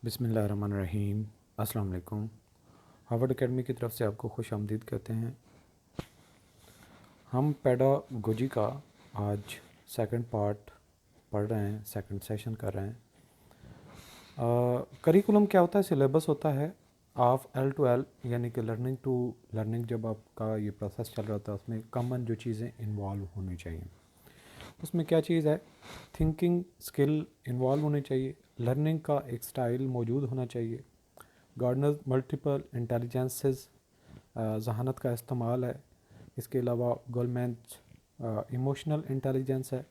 बिस्मिल्लाहिर्रहमानिर्रहीम। अस्सलाम वालेकुम। हार्वर्ड एकेडमी की तरफ से आपको खुश आमदीद कहते हैं। हम पेडागोजी का आज सेकंड पार्ट पढ़ रहे हैं, सेकंड सेशन कर रहे हैं। करिकुलम क्या होता है? सिलेबस होता है ऑफ एल टू एल, यानी कि लर्निंग टू लर्निंग। जब आपका ये प्रोसेस चल रहा होता है उसमें कॉमन जो चीज़ें इन्वॉल्व होनी चाहिए। उसमें क्या चीज़ है? थिंकिंग स्किल इन्वॉल्व होनी चाहिए, लर्निंग का एक स्टाइल मौजूद होना चाहिए, गार्डनर मल्टीपल इंटेलिजेंसेस जहानत का इस्तेमाल है। इसके अलावा गोलमैन इमोशनल इंटेलिजेंस है,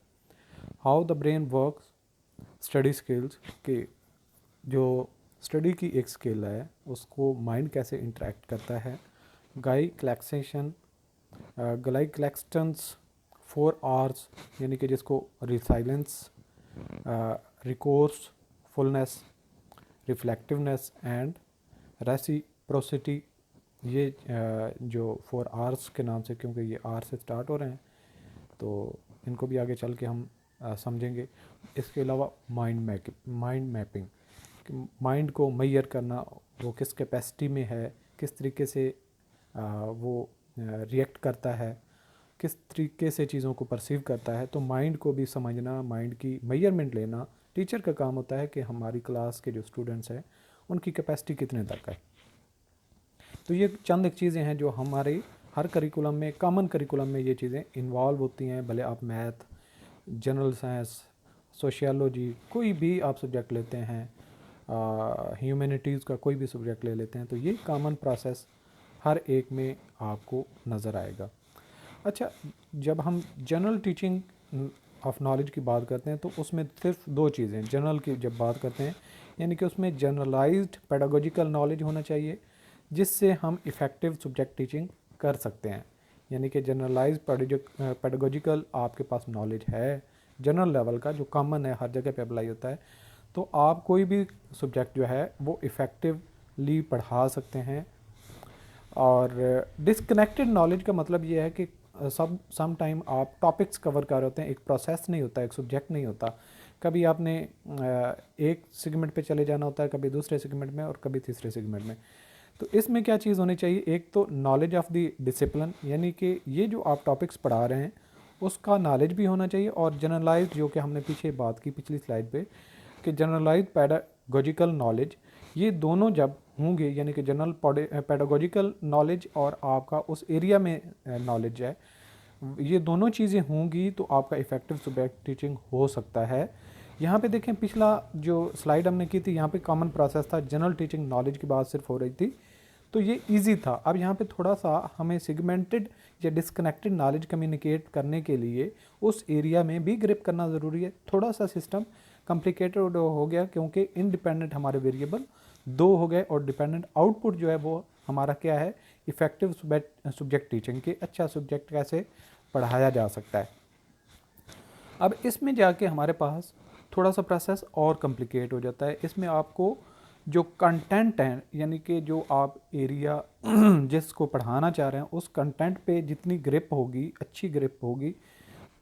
how the brain works, study skills के जो स्टडी की एक स्किल है उसको माइंड कैसे इंटरेक्ट करता है, गाई क्लैक्सेशन गलाई क्लैक्सटन्स 4 R's, यानी कि जिसको resilience, resourcefulness, reflectiveness and reciprocity, ये जो 4 R's के नाम से, क्योंकि ये R से स्टार्ट हो रहे हैं तो इनको भी आगे चल के हम समझेंगे। इसके अलावा माइंड मैपिंग, माइंड को मैयर करना, वो किस कैपेसिटी में है, किस तरीके से वो रिएक्ट करता है, किस तरीके से चीज़ों को परसीव करता है। तो माइंड को भी समझना, माइंड की मेजरमेंट लेना टीचर का काम होता है कि हमारी क्लास के जो स्टूडेंट्स हैं उनकी कैपेसिटी कितने तक है। तो ये चंद एक चीज़ें हैं जो हमारे हर करिकुलम में, कॉमन करिकुलम में ये चीज़ें इन्वॉल्व होती हैं। भले आप मैथ, जनरल साइंस, सोशियोलॉजी, कोई भी आप सब्जेक्ट लेते हैं, ह्यूमैनिटीज़ का कोई भी सब्जेक्ट ले लेते हैं, तो ये कॉमन प्रोसेस हर एक में आपको नज़र आएगा। अच्छा, जब हम जनरल टीचिंग ऑफ नॉलेज की बात करते हैं तो उसमें सिर्फ 2 चीज़ें जनरल की जब बात करते हैं, यानी कि उसमें जनरलाइज्ड पेडागोजिकल नॉलेज होना चाहिए जिससे हम इफ़ेक्टिव सब्जेक्ट टीचिंग कर सकते हैं। यानी कि जनरलाइज पेडागोजिकल आपके पास नॉलेज है जनरल लेवल का, जो कॉमन है, हर जगह पे अप्लाई होता है, तो आप कोई भी सब्जेक्ट जो है वो इफ़ेक्टिवली पढ़ा सकते हैं। और डिसकनेक्टेड नॉलेज का मतलब ये है कि सम टाइम आप टॉपिक्स कवर कर रहे होते हैं, एक प्रोसेस नहीं होता, एक सब्जेक्ट नहीं होता। कभी आपने एक सेगमेंट पे चले जाना होता है, कभी दूसरे सेगमेंट में और कभी तीसरे सेगमेंट में। तो इसमें क्या चीज़ होनी चाहिए? एक तो नॉलेज ऑफ द डिसिप्लिन, यानी कि ये जो आप टॉपिक्स पढ़ा रहे हैं उसका नॉलेज भी होना चाहिए, और जनरलाइज, जो कि हमने पीछे बात की पिछली स्लाइड पे, कि जनरलाइज पैडागोजिकल नॉलेज, ये दोनों जब होंगे, यानी कि जनरल पैडागोजिकल नॉलेज और आपका उस एरिया में नॉलेज है, ये दोनों चीज़ें होंगी तो आपका इफ़ेक्टिव सब्जेक्ट टीचिंग हो सकता है। यहाँ पे देखें, पिछला जो स्लाइड हमने की थी यहाँ पे कॉमन प्रोसेस था, जनरल टीचिंग नॉलेज की बात सिर्फ हो रही थी, तो ये इजी था। अब यहाँ पे थोड़ा सा हमें सेगमेंटेड या डिस्कनेक्टेड नॉलेज कम्युनिकेट करने के लिए उस एरिया में भी ग्रिप करना ज़रूरी है। थोड़ा सा सिस्टम कॉम्प्लिकेटेड हो गया क्योंकि इंडिपेंडेंट हमारे वेरिएबल 2 हो गए और डिपेंडेंट आउटपुट जो है वो हमारा क्या है? इफ़ेक्टिव सब्जेक्ट टीचिंग के अच्छा सब्जेक्ट कैसे पढ़ाया जा सकता है। अब इसमें जाके हमारे पास थोड़ा सा प्रोसेस और कॉम्प्लिकेट हो जाता है। इसमें आपको जो कंटेंट है, यानी कि जो आप एरिया जिसको पढ़ाना चाह रहे हैं उस कंटेंट पे जितनी ग्रिप होगी, अच्छी ग्रिप होगी,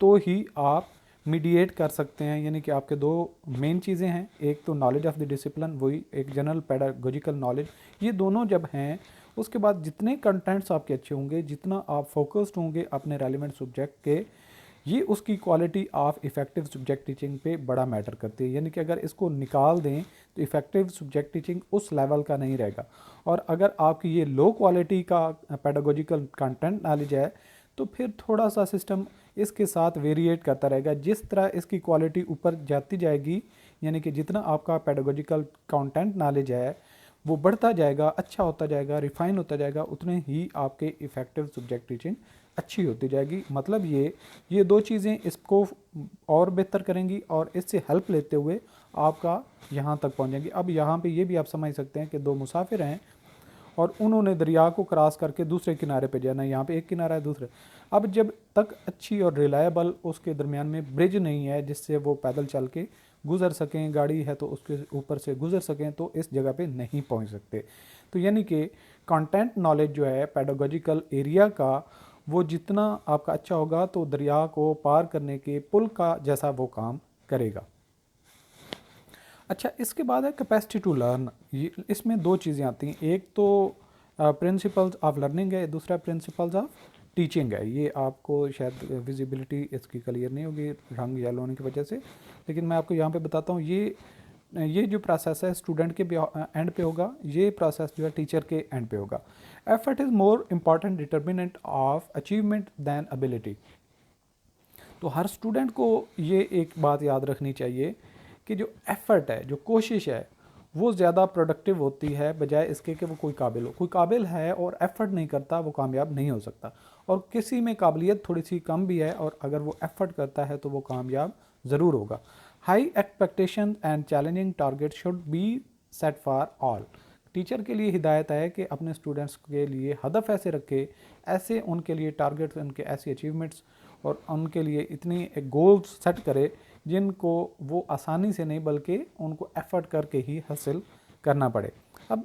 तो ही आप मीडिएट कर सकते हैं। यानी कि आपके 2 मेन चीज़ें हैं, एक तो नॉलेज ऑफ द डिसिप्लिन, वही एक जनरल पेडागोजिकल नॉलेज, ये दोनों जब हैं उसके बाद जितने कंटेंट्स आपके अच्छे होंगे, जितना आप फोकस्ड होंगे अपने रेलिवेंट सब्जेक्ट के, ये उसकी quality of effective subject teaching पे बड़ा मैटर करती है। यानी कि अगर इसको निकाल दें तो इफ़ेक्टिव सब्जेक्ट टीचिंग उस लेवल का नहीं रहेगा। और अगर आपकी ये लो क्वालिटी का पेडागोजिकल कंटेंट नॉलेज है तो फिर थोड़ा सा सिस्टम इसके साथ वेरिएट करता रहेगा। जिस तरह इसकी क्वालिटी ऊपर जाती जाएगी, यानी कि जितना आपका पेडागोजिकल कंटेंट नॉलेज है वो बढ़ता जाएगा, अच्छा होता जाएगा, रिफाइन होता जाएगा, उतने ही आपके इफ़ेक्टिव सब्जेक्ट टीचिंग अच्छी होती जाएगी। मतलब ये 2 चीज़ें इसको और बेहतर करेंगी और इससे हेल्प लेते हुए आपका यहाँ तक पहुँचेंगी। अब यहाँ पे ये भी आप समझ सकते हैं कि 2 मुसाफिर हैं और उन्होंने दरिया को क्रॉस करके दूसरे किनारे पे जाना है। यहाँ पे एक किनारा है, दूसरे। अब जब तक अच्छी और रिलायबल उसके दरमियान में ब्रिज नहीं है जिससे वो पैदल चल के गुज़र सकें, गाड़ी है तो उसके ऊपर से गुज़र सकें, तो इस जगह पे नहीं पहुँच सकते। तो यानी कि कंटेंट नॉलेज जो है पेडागोजिकल एरिया का, वो जितना आपका अच्छा होगा तो दरिया को पार करने के पुल का जैसा वो काम करेगा। अच्छा, इसके बाद है कैपेसिटी टू लर्न। ये इसमें दो चीज़ें आती हैं, एक तो प्रिंसिपल्स ऑफ लर्निंग है, दूसरा प्रिंसिपल्स ऑफ टीचिंग है। ये आपको शायद विजिबिलिटी इसकी क्लियर नहीं होगी रंग येलो होने की वजह से, लेकिन मैं आपको यहाँ पे बताता हूँ। ये जो प्रोसेस है स्टूडेंट के एंड पे होगा, ये प्रोसेस जो है टीचर के एंड पे होगा। Effort is more important determinant of achievement than ability. तो हर स्टूडेंट को ये एक बात याद रखनी चाहिए कि जो एफर्ट है, जो कोशिश है, वो ज़्यादा प्रोडक्टिव होती है बजाय इसके कि वो कोई काबिल हो। कोई काबिल है और एफर्ट नहीं करता, वो कामयाब नहीं हो सकता। और किसी में काबिलियत थोड़ी सी कम भी है और अगर वो एफर्ट करता है तो वो कामयाब ज़रूर होगा। High expectation and challenging target should be set for all. Teacher के लिए हिदायत है कि अपने स्टूडेंट्स के लिए हदफ ऐसे रखे, ऐसे उनके लिए टारगेट्स, उनके ऐसी अचीवमेंट्स और उनके लिए इतनी एक गोल्स सेट करे जिनको वो आसानी से नहीं बल्कि उनको एफर्ट करके ही हासिल करना पड़े। अब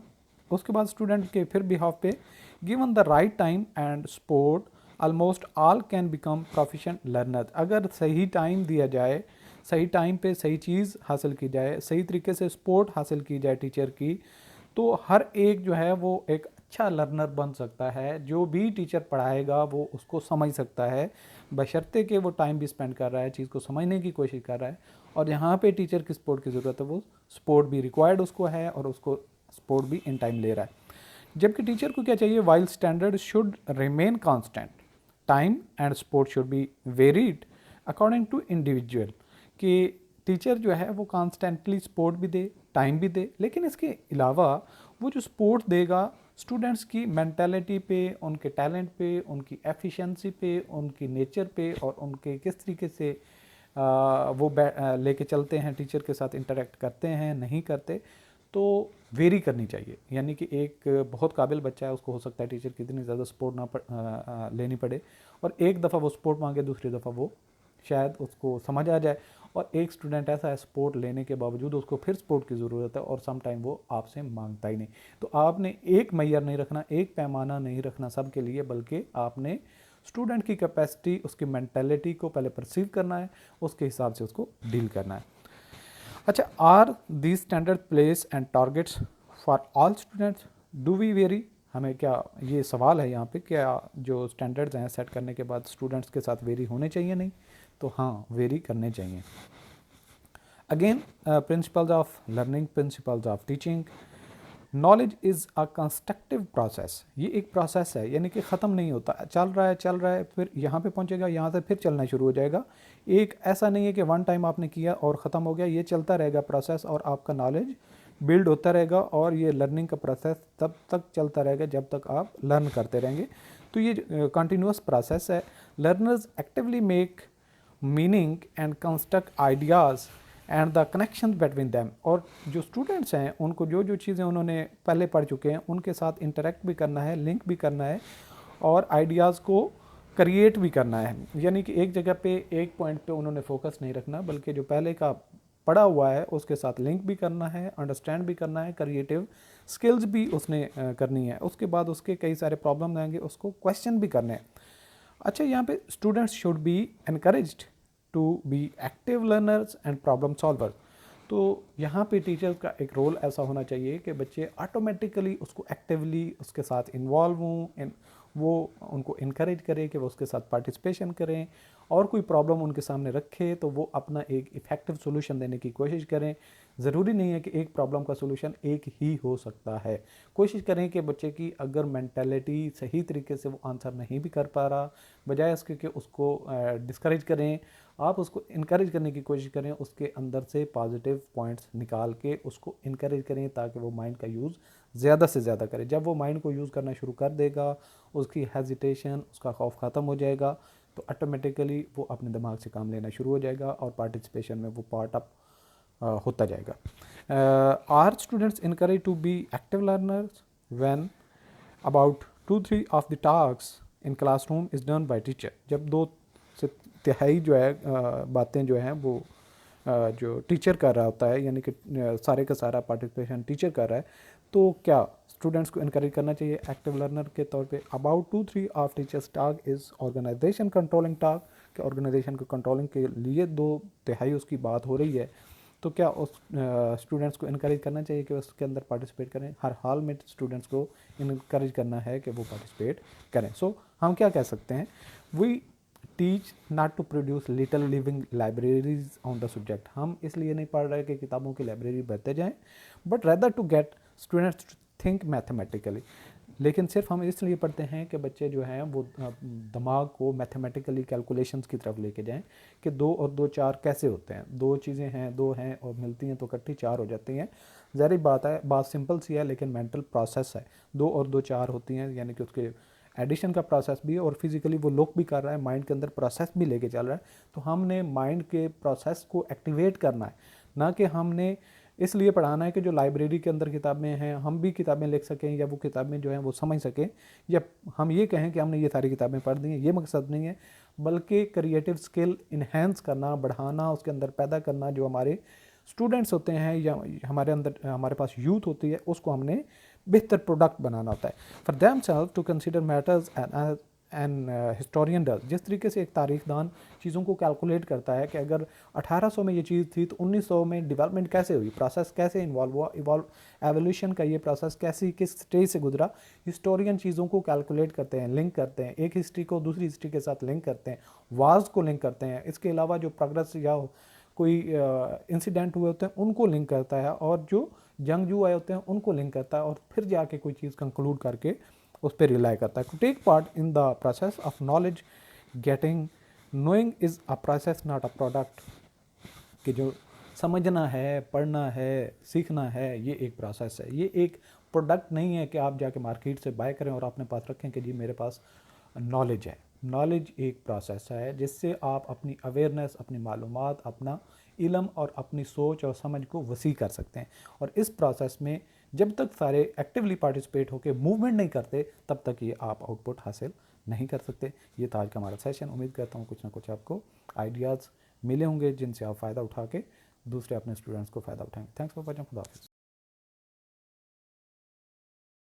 उसके बाद स्टूडेंट के फिर बिहाफ पे, given the right time and support almost all can become proficient learner. अगर सही टाइम दिया जाए, सही टाइम पे सही चीज़ हासिल की जाए, सही तरीके से सपोर्ट हासिल की जाए टीचर की, तो हर एक जो है वो एक अच्छा लर्नर बन सकता है। जो भी टीचर पढ़ाएगा वो उसको समझ सकता है, बशर्ते कि वो टाइम भी स्पेंड कर रहा है, चीज़ को समझने की कोशिश कर रहा है। और यहाँ पे टीचर की सपोर्ट की ज़रूरत है, वो सपोर्ट भी रिक्वायर्ड उसको है और उसको सपोर्ट भी इन टाइम ले रहा है। जबकि टीचर को क्या चाहिए, while standard should remain constant, time and support should be varied according to individual. कि टीचर जो है वो कॉन्स्टेंटली सपोर्ट भी दे, टाइम भी दे, लेकिन इसके अलावा वो जो सपोर्ट देगा स्टूडेंट्स की मेंटालिटी पे, उनके टैलेंट पे, उनकी एफिशिएंसी पे, उनकी नेचर पे और उनके किस तरीके से वो लेके चलते हैं, टीचर के साथ इंटरेक्ट करते हैं नहीं करते, तो वेरी करनी चाहिए। यानी कि एक बहुत काबिल बच्चा है, उसको हो सकता है टीचर की इतनी ज़्यादा सपोर्ट लेनी पड़े, और एक दफ़ा वो सपोर्ट मांगे, दूसरी दफ़ा वो शायद उसको समझ आ जाए। और एक स्टूडेंट ऐसा है सपोर्ट लेने के बावजूद उसको फिर सपोर्ट की ज़रूरत है और सम टाइम वो आपसे मांगता ही नहीं। तो आपने एक मैयर नहीं रखना, एक पैमाना नहीं रखना सबके लिए, बल्कि आपने स्टूडेंट की कैपेसिटी, उसकी मेंटालिटी को पहले परसीव करना है, उसके हिसाब से उसको डील करना है। अच्छा, are these standard place and targets for all students, do we vary? हमें क्या, ये सवाल है यहाँ पे, क्या जो स्टैंडर्ड्स हैं सेट करने के बाद स्टूडेंट्स के साथ वेरी होने चाहिए? नहीं, तो हाँ, वेरी करने चाहिए। Again, principles of learning, principles of teaching. Knowledge is a constructive process. ये एक प्रोसेस है, यानी कि ख़त्म नहीं होता, चल रहा है, फिर यहाँ पे पहुँचेगा, यहाँ से फिर चलना शुरू हो जाएगा। एक ऐसा नहीं है कि वन टाइम आपने किया और ख़त्म हो गया, ये चलता रहेगा प्रोसेस, और आपका नॉलेज बिल्ड होता रहेगा। और ये लर्निंग का प्रोसेस तब तक चलता रहेगा जब तक आप लर्न करते रहेंगे। तो ये कंटिन्यूस प्रोसेस है। Learners actively make meaning and construct ideas and the connection between them. और जो स्टूडेंट्स हैं उनको जो जो चीज़ें उन्होंने पहले पढ़ चुके हैं उनके साथ इंटरेक्ट भी करना है, लिंक भी करना है और आइडियाज़ को क्रिएट भी करना है। यानी कि एक जगह पे, एक पॉइंट पे उन्होंने फोकस नहीं रखना, बल्कि जो पहले का पढ़ा हुआ है उसके साथ लिंक भी करना है, अंडरस्टैंड भी करना है, क्रिएटिव स्किल्स भी उसने करनी है। उसके बाद उसके कई सारे प्रॉब्लम आएंगे, उसको क्वेश्चन भी करने हैं। अच्छा, यहाँ पे students should be encouraged to be active learners and problem solver. तो यहाँ पे टीचर का एक रोल ऐसा होना चाहिए कि बच्चे ऑटोमेटिकली उसको एक्टिवली उसके साथ इन्वॉल्व हों, वो उनको इनकरेज करे कि वो उसके साथ पार्टिसिपेशन करें, और कोई प्रॉब्लम उनके सामने रखे तो वो अपना एक इफ़ेक्टिव सोल्यूशन देने की कोशिश करें। ज़रूरी नहीं है कि एक प्रॉब्लम का सोल्यूशन एक ही हो सकता है। कोशिश करें कि बच्चे की अगर मेंटालिटी सही तरीके से वो आंसर नहीं भी कर पा रहा, बजाय इसके कि उसको डिस्करेज करें, आप उसको इनकरेज करने की कोशिश करें, उसके अंदर से पॉजिटिव पॉइंट्स निकाल के उसको इनकरेज करें ताकि वो माइंड का यूज़ ज़्यादा से ज़्यादा करे। जब वो माइंड को यूज़ करना शुरू कर देगा, उसकी हेजिटेशन, उसका खौफ ख़त्म हो जाएगा, तो ऑटोमेटिकली वो अपने दिमाग से काम लेना शुरू हो जाएगा और पार्टिसिपेशन में वो पार्ट अप होता जाएगा। Are students encourage to be active learners when about 2-3 of the task in classroom is done by teacher. जब 2 से तिहाई जो है बातें जो हैं वो जो टीचर कर रहा होता है, यानी कि सारे का सारा पार्टिसिपेशन टीचर कर रहा है, तो क्या स्टूडेंट्स को इनकरेज करना चाहिए एक्टिव लर्नर के तौर पे। About 2-3 of teachers task is organization controlling task, कि ऑर्गेनाइजेशन को कंट्रोलिंग के लिए 2/3 उसकी बात हो रही है। तो क्या उस स्टूडेंट्स को इनकरेज करना चाहिए कि उसके अंदर पार्टिसिपेट करें? हर हाल में स्टूडेंट्स को इनकरेज करना है कि वो पार्टिसिपेट करें। सो हम क्या कह सकते हैं, we teach not to produce little living libraries on the subject. हम इसलिए नहीं पढ़ रहे कि किताबों की लाइब्रेरी बढ़ते जाएं, but rather to get students to think mathematically. लेकिन सिर्फ हम इसलिए पढ़ते हैं कि बच्चे जो हैं वो दिमाग को मैथमेटिकली कैलकुलेशंस की तरफ लेके जाएं कि 2 और 2 4 कैसे होते हैं, 2 चीज़ें हैं, 2 हैं और मिलती हैं तो इकट्ठी 4 हो जाती हैं। ज़ाहिर बात है, बात सिंपल सी है, लेकिन मेंटल प्रोसेस है। 2 और 2 4 होती हैं, यानी कि उसके एडिशन का प्रोसेस भी है और फिजिकली वो लुक भी कर रहा है, माइंड के अंदर प्रोसेस भी लेके चल रहा है। तो हमने माइंड के प्रोसेस को एक्टिवेट करना है, ना कि हमने इसलिए पढ़ाना है कि जो लाइब्रेरी के अंदर किताबें हैं हम भी किताबें लिख सकें या वो किताबें जो हैं वो समझ सकें, या हम ये कहें कि हमने ये सारी किताबें पढ़ दी हैं, ये मकसद नहीं है। बल्कि क्रिएटिव स्किल इन्हेंस करना, बढ़ाना, उसके अंदर पैदा करना, जो हमारे स्टूडेंट्स होते हैं या हमारे अंदर हमारे पास यूथ होती है, उसको हमने बेहतर प्रोडक्ट बनाना होता है। For them self to consider matters and historian does. जिस तरीके से एक तारीखदान चीज़ों को कैलकुलेट करता है कि अगर 1800 में ये चीज़ थी तो 1900 में डेवलपमेंट कैसे हुई, प्रोसेस कैसे इन्वॉल्व हुआ, एवोल्यूशन का ये प्रोसेस कैसी किस स्टेज से गुजरा, हिस्टोरियन चीज़ों को कैलकुलेट करते हैं, लिंक करते हैं, एक हिस्ट्री को दूसरी हिस्ट्री के साथ लिंक करते हैं, वार्स को लिंक करते हैं। इसके अलावा जो प्रोग्रेस या कोई इंसिडेंट हुए होते हैं उनको लिंक करता है, और जो जंगजू आए होते हैं उनको लिंक करता है, और फिर जाके कोई चीज़ कंक्लूड करके उस पर रिलाई करता है। To take part in the process of knowledge getting, knowing is a process not a product. कि जो समझना है, पढ़ना है, सीखना है, ये एक प्रोसेस है, ये एक प्रोडक्ट नहीं है कि आप जाके मार्केट से बाय करें और अपने पास रखें कि जी मेरे पास नॉलेज है। नॉलेज एक प्रोसेस है जिससे आप अपनी अवेयरनेस, अपनी मालूमात, अपना इल्म और अपनी सोच और समझ को वसी कर सकते हैं। और इस प्रोसेस में जब तक सारे एक्टिवली पार्टिसिपेट होकर मूवमेंट नहीं करते, तब तक ये आप आउटपुट हासिल नहीं कर सकते। ये था आज का हमारा सेशन। उम्मीद करता हूँ कुछ ना कुछ आपको आइडियाज़ मिले होंगे जिनसे आप फ़ायदा उठा के दूसरे अपने स्टूडेंट्स को फ़ायदा उठाएंगे। Thanks for watching. खुदा हाफिज़।